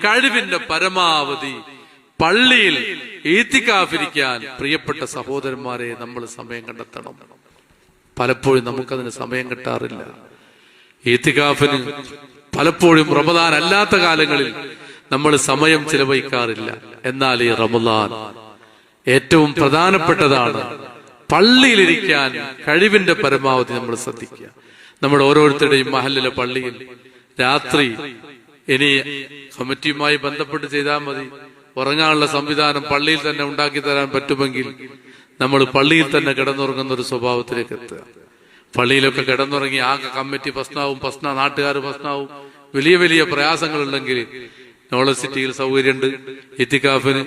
കഴിവിന്റെ പരമാവധി പള്ളിയിൽ ഈത്തിക്കാഫിരിക്കാൻ പ്രിയപ്പെട്ട സഹോദരന്മാരെ നമ്മൾ സമയം കണ്ടെത്തണം. പലപ്പോഴും നമുക്കതിന് സമയം കിട്ടാറില്ല. ഈത്തിക്കാഫിന് പലപ്പോഴും റമദാൻ അല്ലാത്ത കാലങ്ങളിൽ നമ്മൾ സമയം ചിലവഴിക്കാറില്ല. എന്നാൽ ഈ റമദാൻ ഏറ്റവും പ്രധാനപ്പെട്ടതാണ്. പള്ളിയിലിരിക്കാൻ കഴിവിന്റെ പരമാവധി നമ്മൾ ശ്രദ്ധിക്കുക. നമ്മുടെ ഓരോരുത്തരുടെയും മഹല്ലിലെ പള്ളിയിൽ രാത്രി ഇനി കമ്മിറ്റിയുമായി ബന്ധപ്പെട്ട് ചെയ്താൽ മതി. ഉറങ്ങാനുള്ള സംവിധാനം പള്ളിയിൽ തന്നെ ഉണ്ടാക്കി തരാൻ പറ്റുമെങ്കിൽ നമ്മൾ പള്ളിയിൽ തന്നെ കിടന്നുറങ്ങുന്ന ഒരു സ്വഭാവത്തിലേക്ക് എത്തുക. പള്ളിയിലൊക്കെ കിടന്നുറങ്ങി ആകെ കമ്മിറ്റി പ്രശ്നവും നാട്ടുകാർ പ്രശ്നവും വലിയ വലിയ പ്രയാസങ്ങളുണ്ടെങ്കിൽ നോളജ് സിറ്റിയിൽ സൗകര്യമുണ്ട് ഇത്തിക്കാഫിന്,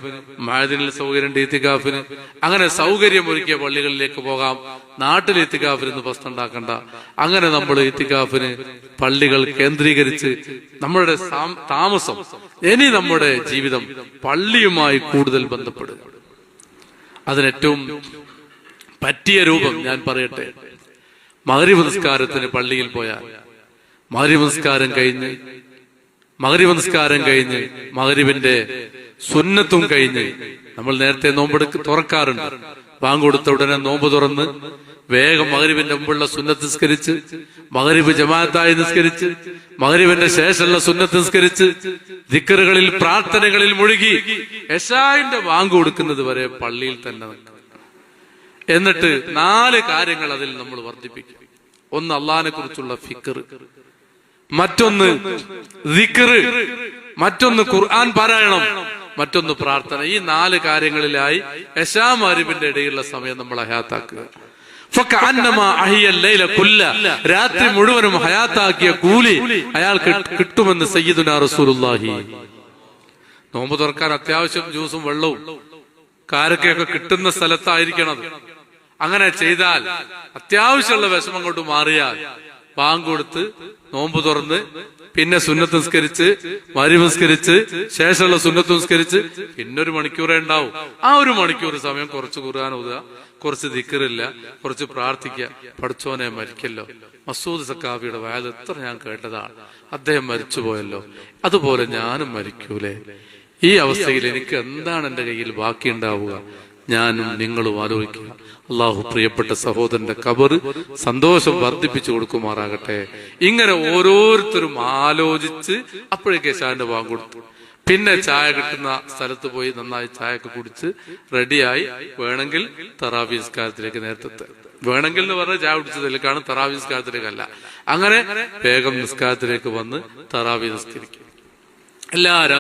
മഅദിനിൽ സൗകര്യമുണ്ട് ഇത്തിക്കാഫിന്. അങ്ങനെ സൗകര്യം ഒരുക്കിയ പള്ളികളിലേക്ക് പോകാം. നാട്ടിൽ ഇത്തിക്കാഫിന് പ്രശ്നം ഉണ്ടാക്കണ്ട. അങ്ങനെ നമ്മൾ ഇത്തിക്കാഫിന് പള്ളികൾ കേന്ദ്രീകരിച്ച് നമ്മുടെ താമസം, ഇനി നമ്മുടെ ജീവിതം പള്ളിയുമായി കൂടുതൽ ബന്ധപ്പെടുക. അതിനേറ്റവും പറ്റിയ രൂപം ഞാൻ പറയട്ടെ. മഗ്രിബ് നിസ്കാരത്തിന് പള്ളിയിൽ പോയാൽ മഗ്രിബ് നിസ്കാരം കഴിഞ്ഞ് മഗ്രിബിന്റെ സുന്നത്തും കഴിഞ്ഞ് നമ്മൾ നേരത്തെ നോമ്പ് തുറക്കാറുണ്ട്. ബാങ്ക് കൊടുത്ത ഉടനെ നോമ്പ് തുറന്ന് വേഗം മഗ്രിബിന്റെ മുമ്പുള്ള സുന്നത്ത് നിസ്കരിച്ച്, മഗ്രിബ് ജമാഅത്തായി നിസ്കരിച്ച്, മഗ്രിബിന്റെ ശേഷമുള്ള സുന്നത്ത് നിസ്കരിച്ച്, ദിക്റുകളിൽ പ്രാർത്ഥനകളിൽ മുഴുകി ഇശാഇന്റെ ബാങ്ക് കൊടുക്കുന്നത് വരെ പള്ളിയിൽ തന്നെ നിൽക്കും. എന്നിട്ട് 4 കാര്യങ്ങൾ അതിൽ നമ്മൾ വർദ്ധിപ്പിക്കും. ഒന്ന് അള്ളാഹിനെ കുറിച്ചുള്ള ഫിക്ർ, മറ്റൊന്ന് ദിക്ർ, മറ്റൊന്ന് ഖുർആൻ പാരായണം, മറ്റൊന്ന് പ്രാർത്ഥന. ഈ 4 കാര്യങ്ങളിലായി ഇശാ മഗ്രിബിന്റെ ഇടയിലുള്ള സമയം നമ്മൾ ഹയാത്താക്കുക. രാത്രി മുഴുവനും ഹയാത്താക്കിയ കൂലി അയാൾക്ക് കിട്ടുമെന്ന് സയ്യിദുനാ റസൂലുള്ളാഹി. നോമ്പ് തുറക്കാൻ അത്യാവശ്യം ജ്യൂസും വെള്ളവും കാരക്കയൊക്കെ കിട്ടുന്ന സ്ഥലത്തായിരിക്കണം. അങ്ങനെ ചെയ്താൽ അത്യാവശ്യമുള്ള വിഷമം കൊണ്ട് മാറിയാൽ ബാങ്ക് കൊടുത്ത് നോമ്പ് തുറന്ന് പിന്നെ സുന്നത്ത് നിസ്കരിച്ച് മഗ്രിബ് നിസ്കരിച്ച് ശേഷമുള്ള സുന്നത്ത് നിസ്കരിച്ച് പിന്നെ 1 മണിക്കൂറേ ഉണ്ടാവും. ആ 1 മണിക്കൂർ സമയം കുറച്ച് ഖുർആൻ ഓതുക, കുറച്ച് ദിക്റില്ല, കുറച്ച് പ്രാർത്ഥിക്കുക. പഠിച്ചോനെ മരിക്കല്ലോ. മസൂദ് സക്കാഫിയുടെ വയൽ എത്ര ഞാൻ കേട്ടതാണ്. അദ്ദേഹം മരിച്ചുപോയല്ലോ, അതുപോലെ ഞാനും മരിക്കൂലേ? ഈ അവസ്ഥയിൽ എനിക്ക് എന്താണ് എന്റെ കയ്യിൽ ബാക്കി ഉണ്ടാവുക? ഞാനും നിങ്ങളും ആലോചിക്കുക. അള്ളാഹു പ്രിയപ്പെട്ട സഹോദരന്റെ ഖബർ സന്തോഷം വർദ്ധിപ്പിച്ചു കൊടുക്കുമാറാകട്ടെ. ഇങ്ങനെ ഓരോരുത്തരും ആലോചിച്ച് അപ്പോഴേക്ക് ഇശാന്റെ ബാങ്ക് കൊടുത്തു. പിന്നെ ചായ കിട്ടുന്ന സ്ഥലത്ത് പോയി നന്നായി ചായയൊക്കെ കുടിച്ച് റെഡിയായി വേണമെങ്കിൽ തറാവീഹ് നിസ്കാരത്തിലേക്ക് നേരത്തെ, വേണമെങ്കിൽ എന്ന് പറഞ്ഞാൽ ചായ കുടിച്ചതിലേക്കാണ്, തറാവീഹ് നിസ്കാരത്തിലേക്കല്ല. അങ്ങനെ വേഗം നിസ്കാരത്തിലേക്ക് വന്ന് തറാവീഹ് നിസ്കരിക്കും. എല്ലാ